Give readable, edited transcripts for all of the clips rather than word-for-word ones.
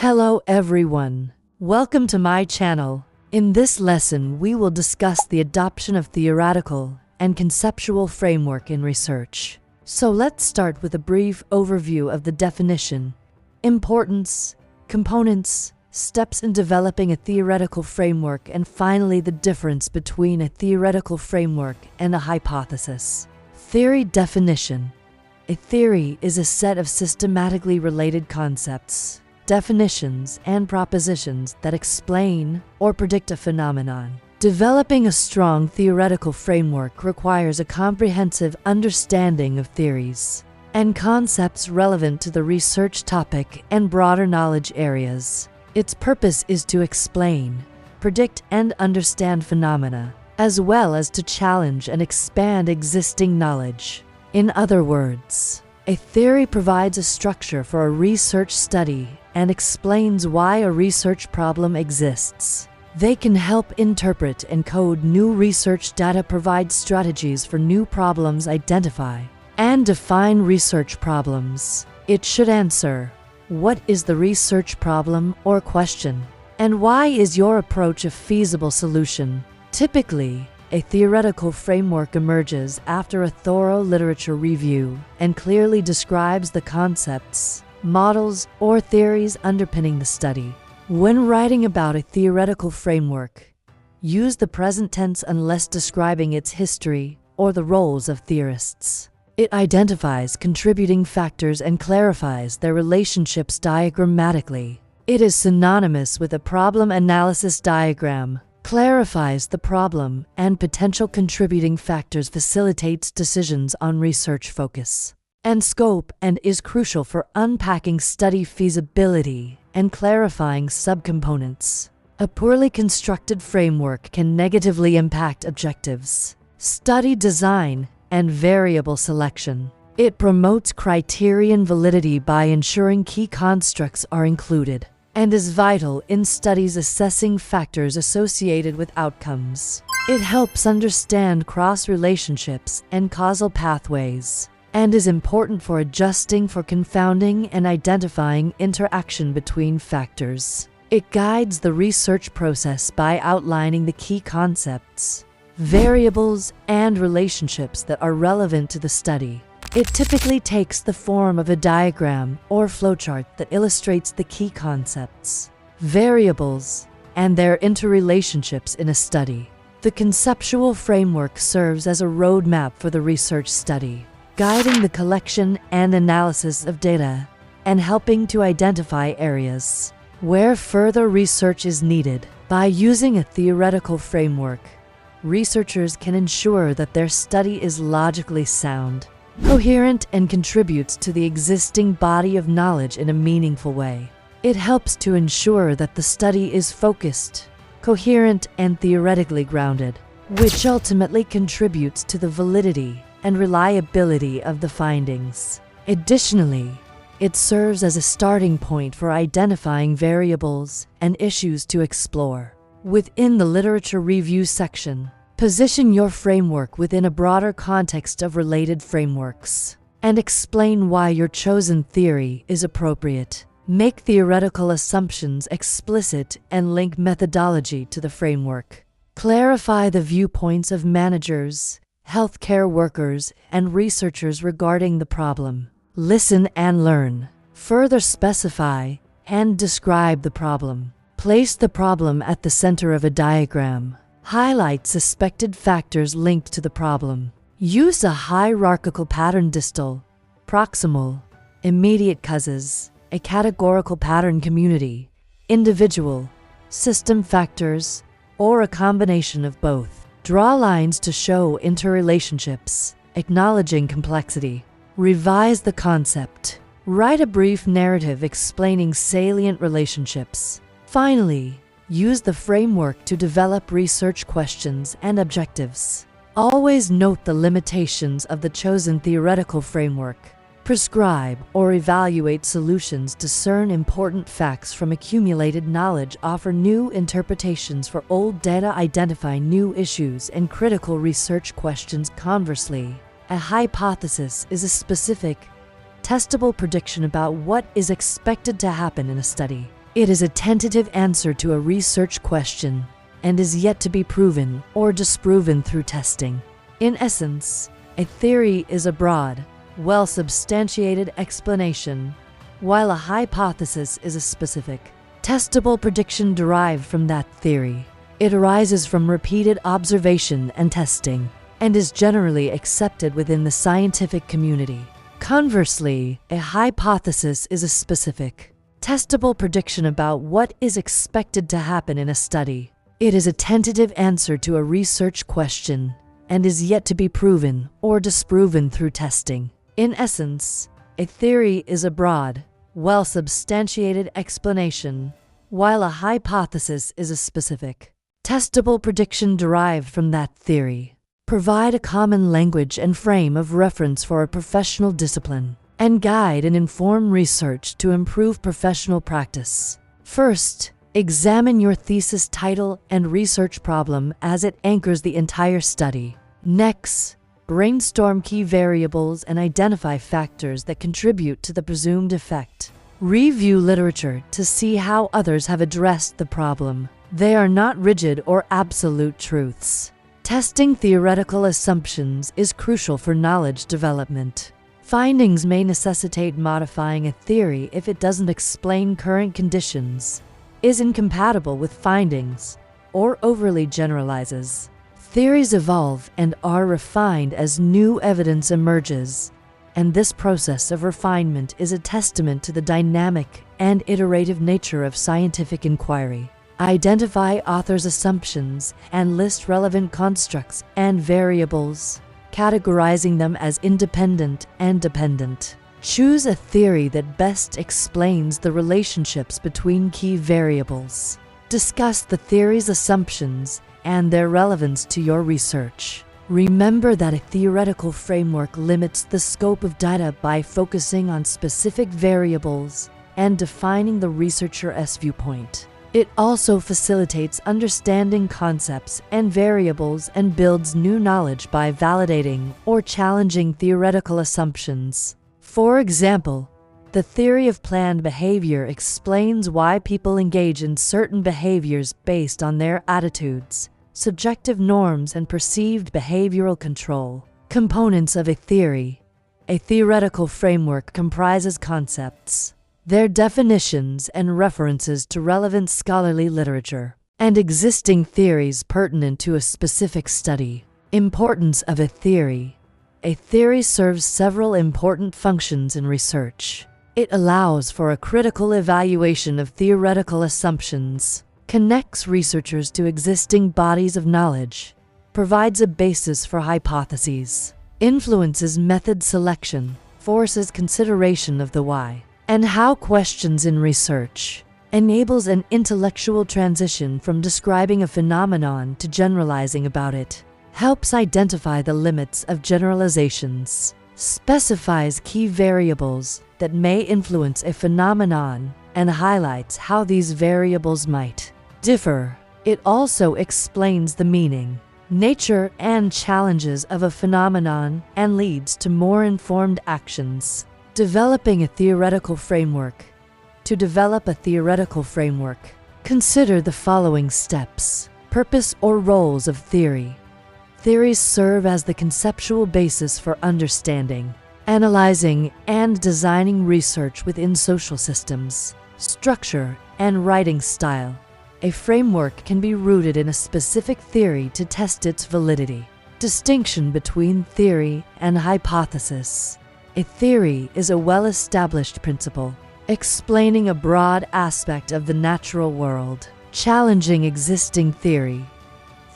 Hello everyone. Welcome to my channel. In this lesson, we will discuss the adoption of theoretical and conceptual framework in research. So let's start with a brief overview of the definition, importance, components, steps in developing a theoretical framework, and finally the difference between a theoretical framework and a hypothesis. Theory definition. A theory is a set of systematically related concepts, definitions, and propositions that explain or predict a phenomenon. Developing a strong theoretical framework requires a comprehensive understanding of theories and concepts relevant to the research topic and broader knowledge areas. Its purpose is to explain, predict, and understand phenomena, as well as to challenge and expand existing knowledge. In other words, a theory provides a structure for a research study and explains why a research problem exists. They can help interpret and code new research data, provide strategies for new problems, identify and define research problems. It should answer, what is the research problem or question? And why is your approach a feasible solution? Typically, a theoretical framework emerges after a thorough literature review and clearly describes the concepts, models, or theories underpinning the study. When writing about a theoretical framework, use the present tense unless describing its history or the roles of theorists. It identifies contributing factors and clarifies their relationships diagrammatically. It is synonymous with a problem analysis diagram, clarifies the problem and potential contributing factors, facilitates decisions on research focus and scope, and is crucial for unpacking study feasibility and clarifying subcomponents. A poorly constructed framework can negatively impact objectives, study design, and variable selection. It promotes criterion validity by ensuring key constructs are included, and is vital in studies assessing factors associated with outcomes. It helps understand cross-relationships and causal pathways, and is important for adjusting for confounding and identifying interaction between factors. It guides the research process by outlining the key concepts, variables, and relationships that are relevant to the study. It typically takes the form of a diagram or flowchart that illustrates the key concepts, variables, and their interrelationships in a study. The conceptual framework serves as a roadmap for the research study, guiding the collection and analysis of data and helping to identify areas where further research is needed. By using a theoretical framework, researchers can ensure that their study is logically sound, coherent, and contributes to the existing body of knowledge in a meaningful way. It helps to ensure that the study is focused, coherent, and theoretically grounded, which ultimately contributes to the validity and reliability of the findings. Additionally, it serves as a starting point for identifying variables and issues to explore. Within the literature review section, position your framework within a broader context of related frameworks and explain why your chosen theory is appropriate. Make theoretical assumptions explicit and link methodology to the framework. Clarify the viewpoints of managers, healthcare workers, and researchers regarding the problem. Listen and learn. Further specify and describe the problem. Place the problem at the center of a diagram. Highlight suspected factors linked to the problem. Use a hierarchical pattern: distal, proximal, immediate causes, a categorical pattern: community, individual, system factors, or a combination of both. Draw lines to show interrelationships, acknowledging complexity. Revise the concept. Write a brief narrative explaining salient relationships. Finally, use the framework to develop research questions and objectives. Always note the limitations of the chosen theoretical framework. Prescribe or evaluate solutions, discern important facts from accumulated knowledge, offer new interpretations for old data, identify new issues and critical research questions. Conversely, a hypothesis is a specific, testable prediction about what is expected to happen in a study. It is a tentative answer to a research question and is yet to be proven or disproven through testing. In essence, a theory is a broad, well-substantiated explanation, while a hypothesis is a specific, testable prediction derived from that theory. It arises from repeated observation and testing, and is generally accepted within the scientific community. Conversely, a hypothesis is a specific, testable prediction about what is expected to happen in a study. It is a tentative answer to a research question and is yet to be proven or disproven through testing. In essence, a theory is a broad, well-substantiated explanation, while a hypothesis is a specific, testable prediction derived from that theory. Provide a common language and frame of reference for a professional discipline, and guide and inform research to improve professional practice. First, examine your thesis title and research problem as it anchors the entire study. Next, brainstorm key variables and identify factors that contribute to the presumed effect. Review literature to see how others have addressed the problem. They are not rigid or absolute truths. Testing theoretical assumptions is crucial for knowledge development. Findings may necessitate modifying a theory if it doesn't explain current conditions, is incompatible with findings, or overly generalizes. Theories evolve and are refined as new evidence emerges, and this process of refinement is a testament to the dynamic and iterative nature of scientific inquiry. Identify authors' assumptions and list relevant constructs and variables, categorizing them as independent and dependent. Choose a theory that best explains the relationships between key variables. Discuss the theory's assumptions and their relevance to your research. Remember that a theoretical framework limits the scope of data by focusing on specific variables and defining the researcher's viewpoint. It also facilitates understanding concepts and variables and builds new knowledge by validating or challenging theoretical assumptions. For example, the theory of planned behavior explains why people engage in certain behaviors based on their attitudes, subjective norms, and perceived behavioral control. Components of a theory. A theoretical framework comprises concepts, their definitions and references to relevant scholarly literature, and existing theories pertinent to a specific study. Importance of a theory. A theory serves several important functions in research. It allows for a critical evaluation of theoretical assumptions, connects researchers to existing bodies of knowledge, provides a basis for hypotheses, influences method selection, forces consideration of the why and how questions in research, enables an intellectual transition from describing a phenomenon to generalizing about it, helps identify the limits of generalizations, specifies key variables that may influence a phenomenon, and highlights how these variables might differ. It also explains the meaning, nature, and challenges of a phenomenon and leads to more informed actions. Developing a theoretical framework. To develop a theoretical framework, consider the following steps. Purpose or roles of theory. Theories serve as the conceptual basis for understanding, analyzing, and designing research within social systems. Structure and writing style. A framework can be rooted in a specific theory to test its validity. Distinction between theory and hypothesis. A theory is a well-established principle, explaining a broad aspect of the natural world. Challenging existing theory.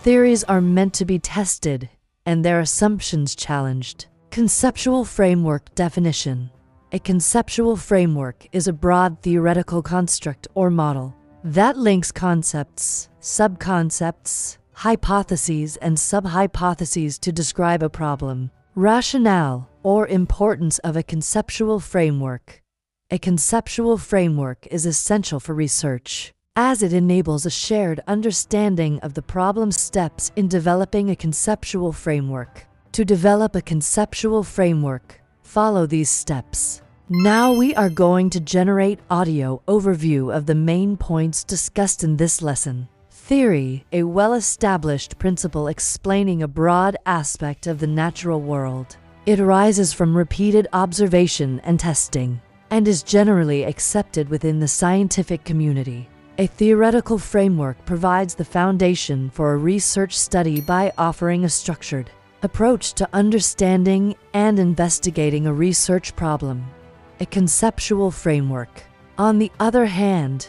Theories are meant to be tested and their assumptions challenged. Conceptual framework definition. A conceptual framework is a broad theoretical construct or model that links concepts, subconcepts, hypotheses, and subhypotheses to describe a problem. Rationale or importance of a conceptual framework. A conceptual framework is essential for research, as it enables a shared understanding of the problem steps in developing a conceptual framework. To develop a conceptual framework, follow these steps. Now we are going to generate audio overview of the main points discussed in this lesson. Theory, a well-established principle explaining a broad aspect of the natural world. It arises from repeated observation and testing, and is generally accepted within the scientific community. A theoretical framework provides the foundation for a research study by offering a structured approach to understanding and investigating a research problem. A conceptual framework, on the other hand,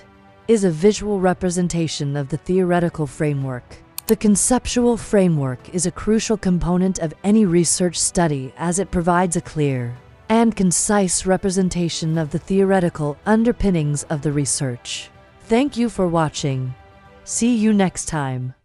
is a visual representation of the theoretical framework. The conceptual framework is a crucial component of any research study as it provides a clear and concise representation of the theoretical underpinnings of the research. Thank you for watching. See you next time.